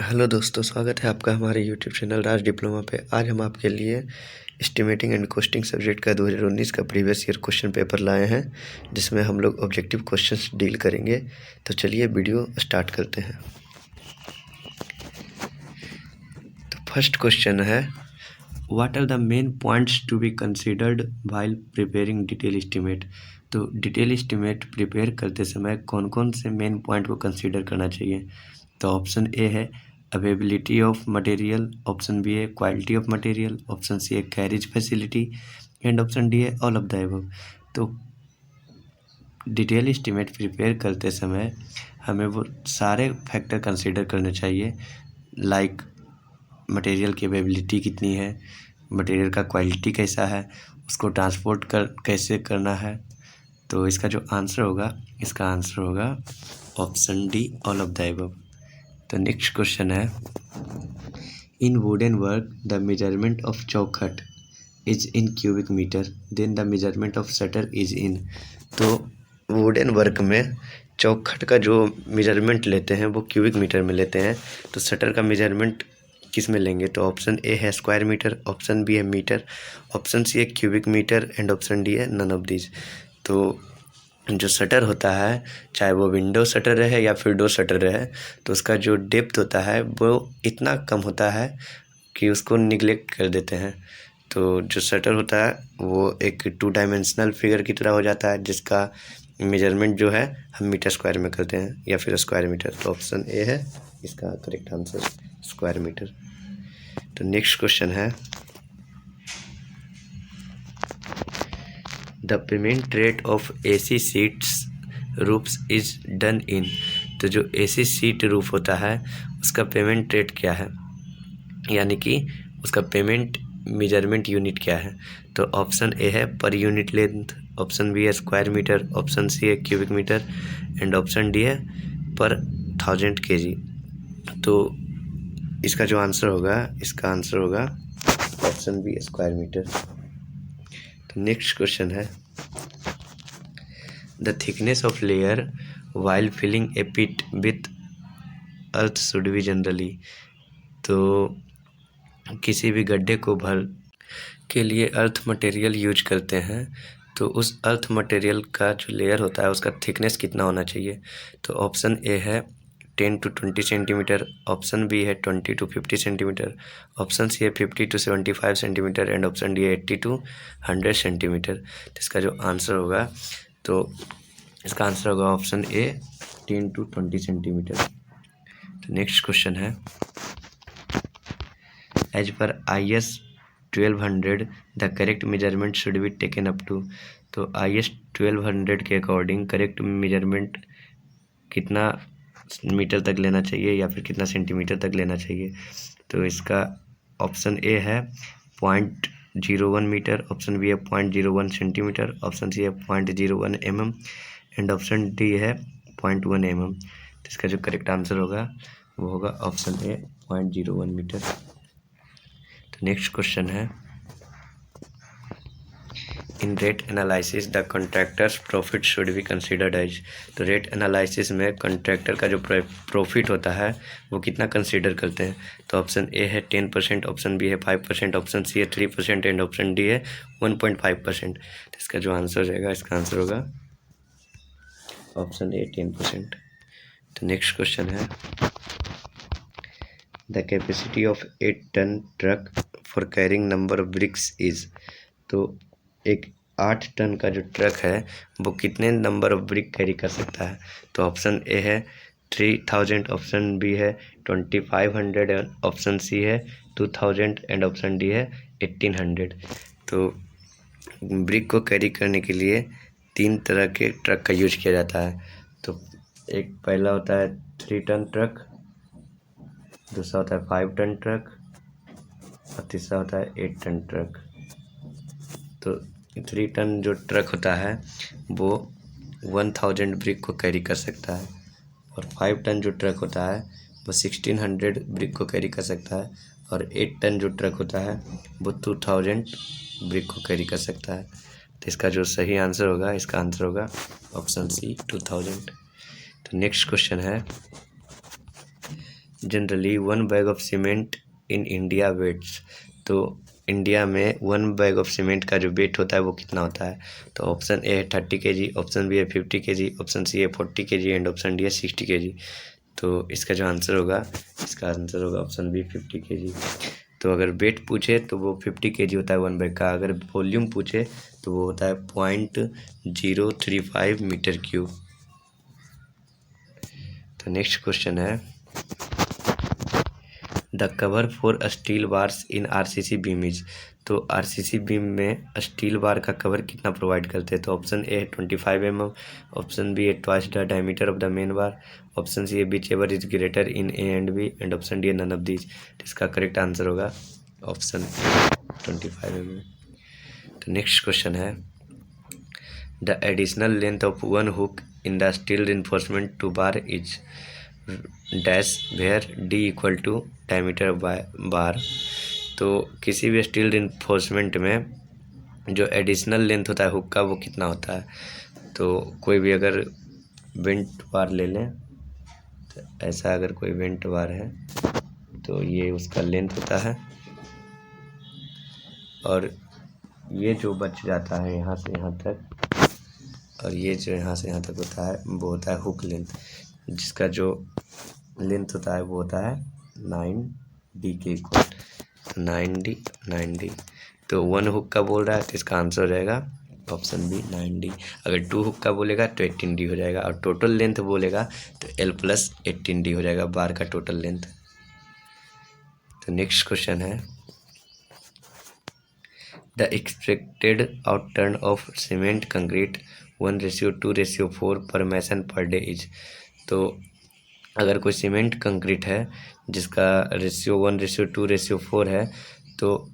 Hello दोस्तों, स्वागत है आपका हमारे यूट्यूब चैनल राज डिप्लोमा पे। आज हम आपके लिए एस्टिमेटिंग एंड कॉस्टिंग सब्जेक्ट का 2019 का प्रीवियस ईयर क्वेश्चन पेपर लाए हैं, जिसमें हम लोग ऑब्जेक्टिव क्वेश्चंस डील करेंगे। तो चलिए वीडियो स्टार्ट करते हैं। तो फर्स्ट क्वेश्चन है, what are the main points to be considered while preparing detail estimate. तो डिटेल एस्टिमेट प्रिपेयर करते समय कौन कौन से मेन पॉइंट को कंसीडर करना चाहिए। तो ऑप्शन ए है availability of material, option B है quality of material, option C है carriage facility and option D है ऑल ऑफ द अबव। तो डिटेल एस्टिमेट प्रिपेयर करते समय हमें वो सारे फैक्टर कंसीडर करने चाहिए, लाइक मटेरियल की अवेबिलिटी कितनी है, मटेरियल का क्वालिटी कैसा है, उसको ट्रांसपोर्ट कैसे करना है। तो इसका जो आंसर होगा option D all of the above. तो नेक्स्ट क्वेश्चन है, in wooden work the measurement of चौखट is in cubic metre, then the measurement of shutter is in. तो वुडन वर्क में चौखट का जो मेजरमेंट लेते हैं वो क्यूबिक मीटर में लेते हैं। तो शटर का मेजरमेंट किस में लेंगे। तो ऑप्शन ए है स्क्वायर मीटर, ऑप्शन बी है मीटर, ऑप्शन सी है cubic metre and option D है नन ऑफ दीज। तो जो शटर होता है, चाहे वो विंडो शटर रहे या फिर डोर शटर रहे, तो उसका जो डेप्थ होता है वो इतना कम होता है कि उसको निगलेक्ट कर देते हैं। तो जो शटर होता है वो एक 2 डायमेंशनल फिगर की तरह हो जाता है, जिसका मेजरमेंट जो है हम मीटर स्क्वायर में करते हैं या फिर स्क्वायर मीटर। तो ऑप्शन ए है इसका करेक्ट आंसर, स्क्वायर मीटर। तो नेक्स्ट क्वेश्चन है, the payment rate of AC seats roofs is done in. तो जो एसी सीट रूफ होता है उसका पेमेंट रेट क्या है, यानी कि उसका पेमेंट मेजरमेंट यूनिट क्या है। तो ऑप्शन ए है per unit length, option B है स्क्वायर मीटर, ऑप्शन सी है cubic metre and option D है पर 1000 kg। तो इसका जो आंसर होगा, इसका आंसर होगा ऑप्शन बी स्क्वायर मीटर। तो नेक्स्ट क्वेश्चन है, the thickness of layer while filling a pit with earth should be generally. तो किसी भी गड्ढे को भर के लिए अर्थ मटेरियल यूज करते हैं, तो उस अर्थ मटेरियल का जो लेयर होता है उसका थिकनेस कितना होना चाहिए। तो ऑप्शन ए है 10 to 20 सेंटीमीटर, ऑप्शन बी है 20 to 50 सेंटीमीटर, ऑप्शन सी है 50 to 75 centimetre and option D है 80 to 100 सेंटीमीटर। तो इसका जो आंसर होगा, तो इसका आंसर होगा ऑप्शन ए 10 to 20 सेंटीमीटर। तो नेक्स्ट क्वेश्चन है, as per IS 1200 the correct measurement should be taken up to. तो IS 1200 के अकॉर्डिंग करेक्ट मेजरमेंट कितना मीटर तक लेना चाहिए या फिर कितना सेंटीमीटर तक लेना चाहिए। तो इसका ऑप्शन ए है 0.01 मीटर, ऑप्शन बी है 0.01 सेंटीमीटर, ऑप्शन सी है 0.01 mm एंड ऑप्शन डी है 0.1 mm। तो इसका जो करेक्ट आंसर होगा वो होगा ऑप्शन ए 0.01 मीटर। तो नेक्स्ट क्वेश्चन है, in rate analysis the contractor's profit should be considered as. तो रेट एनालिसिस में कॉन्ट्रैक्टर का जो प्रॉफिट होता है वो कितना कंसीडर करते हैं। तो ऑप्शन ए है 10%, ऑप्शन बी है 5%, ऑप्शन सी है 3% एंड ऑप्शन डी है 1.5%। तो इसका जो आंसर रहेगा, इसका आंसर होगा ऑप्शन ए 10%। तो नेक्स्ट क्वेश्चन है, the capacity of 8 ton truck for carrying number of bricks is. तो एक 8 टन का जो ट्रक है वो कितने नंबर ऑफ ब्रिक कैरी कर सकता है। तो ऑप्शन ए है 3000, ऑप्शन बी है 2500, ऑप्शन सी है 2000 एंड ऑप्शन डी है 1800। तो ब्रिक को कैरी करने के लिए 3 तरह के ट्रक का यूज किया जाता है। तो एक पहला होता है 3 टन ट्रक, दूसरा होता है 5 टन ट्रक और तीसरा होता है 8 टन ट्रक। तो 3 टन जो ट्रक होता है वो 1000 ब्रिक को कैरी कर सकता है, और 5 टन जो ट्रक होता है वो 1600 ब्रिक को कैरी कर सकता है, और 8 टन जो ट्रक होता है वो 2000 ब्रिक को कैरी कर सकता है। तो इसका जो सही आंसर होगा, इसका आंसर होगा ऑप्शन सी 2000। तो नेक्स्ट क्वेश्चन है, generally 1 bag of cement in India weighs. तो इंडिया में 1 बैग ऑफ सीमेंट का जो वेट होता है वो कितना होता है? तो ऑप्शन ए है 30 kg, ऑप्शन बी है 50 kg, ऑप्शन सी है 40 kg एंड ऑप्शन डी है 60 kg। तो इसका जो आंसर होगा, इसका आंसर होगा ऑप्शन बी 50 kg। तो अगर वेट पूछे तो वो 50 kg होता है 1 बैग का, अगर वॉल्यूम पूछे तो वो होता है 0.035 मीटर क्यूब। तो नेक्स्ट क्वेश्चन है, the cover for steel bars in RCC beam is. तो आरसीसी बीम में स्टील बार का कवर कितना प्रोवाइड करते हैं? तो ऑप्शन ए है 25 mm, ऑप्शन बी है twice the diameter of the main bar, option C है whichever is greater in A and B and option D है नन ऑफ दीज। इसका करेक्ट आंसर होगा option 25 mm। तो next question है, the additional length of one hook in the steel reinforcement to bar is dash where d equal to diameter bar. तो किसी भी steel reinforcement में जो additional length होता है हुक का वो कितना होता है? तो कोई भी अगर वेंट बार ले लें, तो ऐसा अगर कोई वेंट बार है तो ये उसका लेंथ होता है, और ये जो बच जाता है यहाँ से यहाँ तक, और ये जो यहाँ से यहाँ तक होता है वो होता है हुक लेंथ, जिसका जो लेंथ होता है वो होता है 9D के इक्वल। 9D। तो 1 हुक का बोल रहा है तो इसका आंसर हो जाएगा ऑप्शन बी 9D। अगर 2 हुक का बोलेगा तो 18D हो जाएगा, और टोटल लेंथ बोलेगा तो L+18D हो जाएगा बार का टोटल लेंथ। तो नेक्स्ट क्वेश्चन है, the expected outturn of cement concrete 1:2:4 पर मैसन पर डे इज। तो अगर कोई सीमेंट कंक्रीट है जिसका रेशियो 1:2:4 है, तो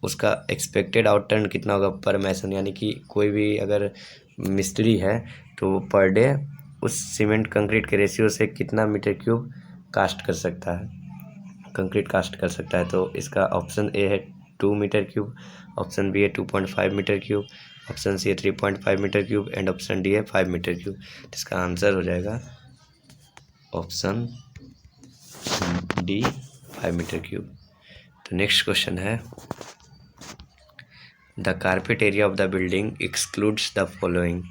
उसका एक्सपेक्टेड आउटटर्न कितना होगा पर मैसन, यानी कि कोई भी अगर मिस्त्री है तो वो पर डे उस सीमेंट कंक्रीट के रेशियो से कितना मीटर क्यूब कास्ट कर सकता है, कंक्रीट कास्ट कर सकता है। तो इसका ऑप्शन ए है 2 मीटर क्यूब, ऑप्शन बी है 2.5 मीटर क्यूब, ऑप्शन सी है 3.5 metre cube and option D है 5 मीटर क्यूब। तो इसका आंसर हो जाएगा ऑप्शन डी 5 मीटर क्यूब। तो नेक्स्ट क्वेश्चन है, the carpet area of the building excludes the following.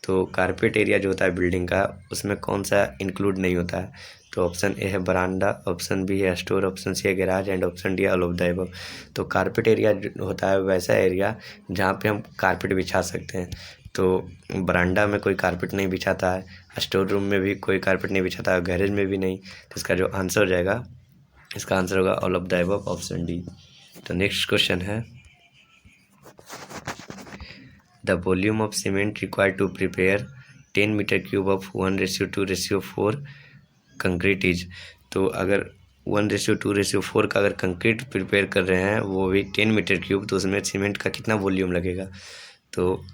तो कारपेट एरिया जो होता है बिल्डिंग का उसमें कौन सा इंक्लूड नहीं होता है? तो ऑप्शन ए है बरामदा, ऑप्शन बी है स्टोर, ऑप्शन सी है गैराज एंड ऑप्शन डी है ऑल ऑफ द अबव। तो कारपेट एरिया होता है वैसा एरिया जहाँ पे हम कारपेट बिछा सकते हैं। तो बरामदा में कोई कारपेट नहीं बिछाता है, स्टोर रूम में भी कोई कारपेट नहीं बिछाता है, गैरेज में भी नहीं। तो इसका जो आंसर हो जाएगा, इसका आंसर होगा all of the above, option D. तो नेक्स्ट क्वेश्चन है, the volume of cement required to prepare 10 metre cube of 1:2:4 concrete is. तो अगर 1:2:4 का अगर कंक्रीट प्रिपेयर कर रहे हैं वो भी 10 मीटर क्यूब, तो उसमें सीमेंट का कितना वॉल्यूम लगेगा? तो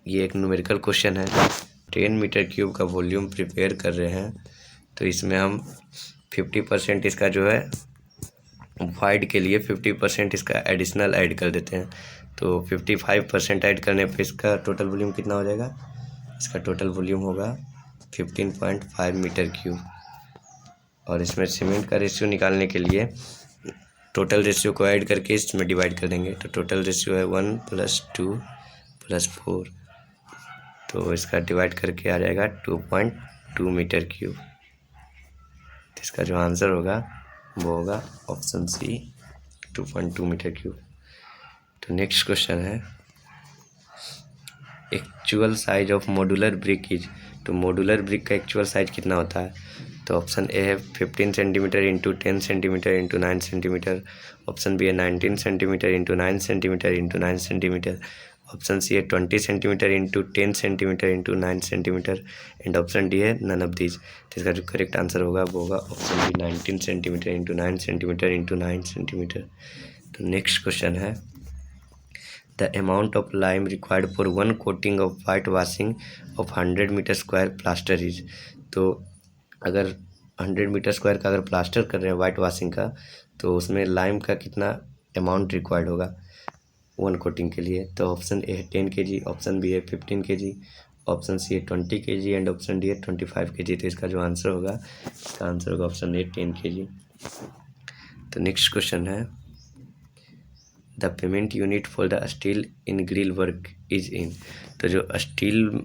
ये एक न्यूमेरिकल क्वेश्चन है। 10 मीटर क्यूब का वॉल्यूम प्रिपेयर कर रहे हैं तो इसमें हम 50% इसका जो है वाइड के लिए 50% इसका एडिशनल ऐड कर देते हैं। तो 55% ऐड करने पे इसका टोटल वॉल्यूम कितना हो जाएगा? इसका टोटल वॉल्यूम होगा 15.5 मीटर क्यूब। और इसमें सीमेंट का रेशियो निकालने के लिए टोटल रेशियो को ऐड करके इसमें डिवाइड कर देंगे। तो टोटल रेशियो है 1+2+4, तो इसका डिवाइड करके आ जाएगा 2.2 मीटर क्यूब। तो इसका जो आंसर होगा वो होगा ऑप्शन सी 2.2 मीटर क्यूब। तो नेक्स्ट क्वेश्चन है, actual size of modular brick is. तो मॉड्यूलर ब्रिक का एक्चुअल साइज कितना होता है? तो ऑप्शन ए है 15 centimetre into 10 centimetre into 9 centimetre, option B है 19 centimetre into 9 centimetre into 9 centimetre, option C है 20 centimetre into 10 centimetre into 9 centimetre and option D है नन ऑफ दीज। तो इसका जो करेक्ट आंसर होगा वो होगा option B 19 centimetre into 9 centimetre into 9 centimetre. तो नेक्स्ट क्वेश्चन है, the amount of lime required for 1 coating of white washing of 100 metre square plaster is. तो अगर 100 मीटर स्क्वायर का अगर प्लास्टर कर रहे हैं वाइट वॉशिंग का, तो उसमें लाइम का कितना अमाउंट रिक्वायर्ड होगा 1 कोटिंग के लिए? तो ऑप्शन ए है 10 kg, ऑप्शन बी है 15 kg, ऑप्शन सी है 20 kg एंड ऑप्शन डी है 25 kg। तो इसका जो आंसर होगा, इसका आंसर होगा ऑप्शन ए 10 kg। तो नेक्स्ट क्वेश्चन है the payment unit for the steel in grill work is in. तो जो स्टील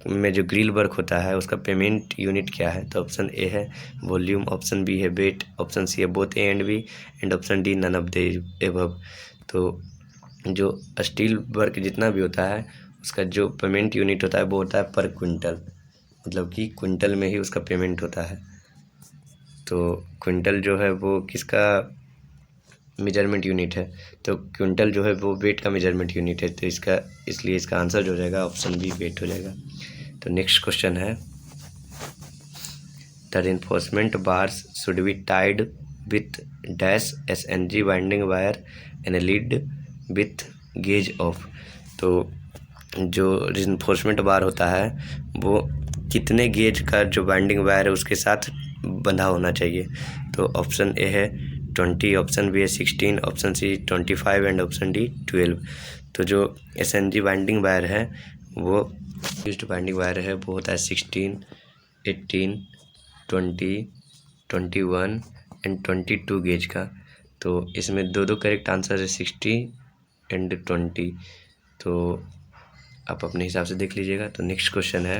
में जो ग्रिल वर्क होता है उसका पेमेंट यूनिट क्या है? तो ऑप्शन ए है वॉल्यूम, ऑप्शन बी है वेट, ऑप्शन सी है both A and B and option D none of the above. तो जो स्टील वर्क जितना भी होता है उसका जो पेमेंट यूनिट होता है वो होता है पर क्विंटल, मतलब कि क्विंटल में ही उसका पेमेंट होता है। तो क्विंटल जो है वो किसका मेजरमेंट यूनिट है? तो क्विंटल जो है वो वेट का मेजरमेंट यूनिट है। तो इसलिए इसका आंसर जो हो जाएगा ऑप्शन बी वेट हो जाएगा। तो नेक्स्ट क्वेश्चन है the reinforcement bars should be tied with dash SNG winding wire and lead with gauge of. तो जो रेनफोर्समेंट बार होता है वो कितने गेज का जो वाइंडिंग वायर है उसके साथ बंधा होना चाहिए? तो ऑप्शन ए है 20, ऑप्शन बी है 16, option C 25 and option D 12। तो जो SNG वाइंडिंग वायर है वो यूज्ड वाइंडिंग वायर है वो होता है 16, 18, 20, 21 एंड 22 गेज का। तो इसमें दो करेक्ट आंसर है 60 एंड 20। तो आप अपने हिसाब से देख लीजिएगा। तो नेक्स्ट क्वेश्चन है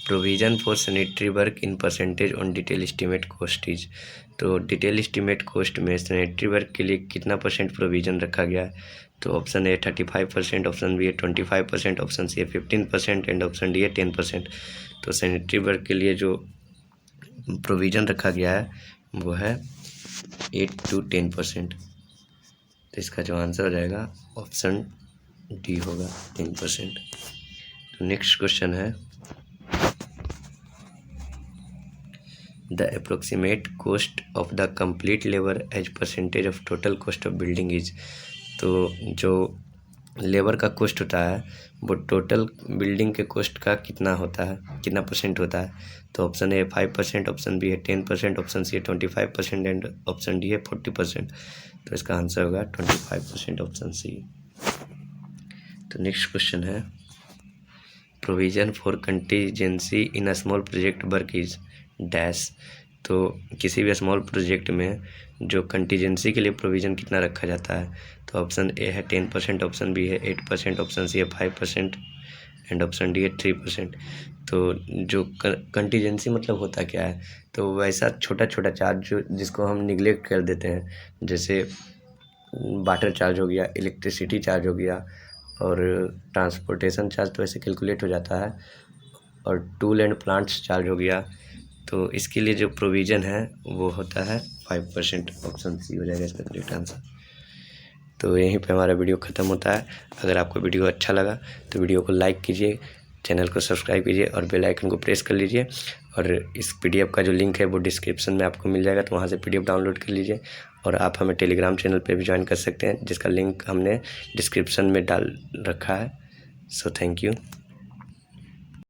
provision for sanitary work in percentage on detail estimate cost is. तो डिटेल एस्टीमेट कॉस्ट में सैनिटरी वर्क के लिए कितना % प्रोविज़न रखा गया है? तो ऑप्शन ए 35%, ऑप्शन बी है 25%, ऑप्शन सी है 15% एंड ऑप्शन डी है 10%। तो सैनिटरी वर्क के लिए जो प्रोविज़न रखा गया है वो है 8 to 10%। तो इसका जो आंसर हो जाएगा ऑप्शन डी होगा 10%। तो नेक्स्ट क्वेश्चन है the approximate cost of the complete labour as percentage of total cost of building is. तो जो लेबर का कॉस्ट होता है वो टोटल बिल्डिंग के कॉस्ट का कितना होता है, कितना % होता है? तो ऑप्शन ए 5%, ऑप्शन बी है 10%, ऑप्शन सी है 25% एंड ऑप्शन डी है 40%। तो इसका आंसर होगा 25%, ऑप्शन सी। तो नेक्स्ट क्वेश्चन है provision for contingency in a small project work is dash. तो किसी भी स्मॉल प्रोजेक्ट में जो कंटीजेंसी के लिए प्रोविज़न कितना रखा जाता है? तो ऑप्शन ए है 10%, ऑप्शन बी है 8%, ऑप्शन सी है 5% एंड ऑप्शन डी है 3%। तो जो कंटीजेंसी मतलब होता क्या है? तो वैसा छोटा छोटा चार्ज जो जिसको हम निगलेक्ट कर देते हैं, जैसे वाटर चार्ज हो गया, इलेक्ट्रिसिटी चार्ज हो गया और ट्रांसपोर्टेशन चार्ज तो ऐसे कैलकुलेट हो जाता है, और टूल एंड प्लांट्स चार्ज हो गया। तो इसके लिए जो प्रोविज़न है वो होता है 5%, ऑप्शन सी हो जाएगा इसका करेक्ट आंसर। तो यहीं पे हमारा वीडियो ख़त्म होता है। अगर आपको वीडियो अच्छा लगा तो वीडियो को लाइक कीजिए, चैनल को सब्सक्राइब कीजिए और बेल आइकन को प्रेस कर लीजिए। और इस PDF का जो लिंक है वो डिस्क्रिप्शन में आपको मिल जाएगा, तो वहाँ से PDF डाउनलोड कर लीजिए। और आप हमें टेलीग्राम चैनल पे भी ज्वाइन कर सकते हैं जिसका लिंक हमने डिस्क्रिप्शन में डाल रखा है। So thank you.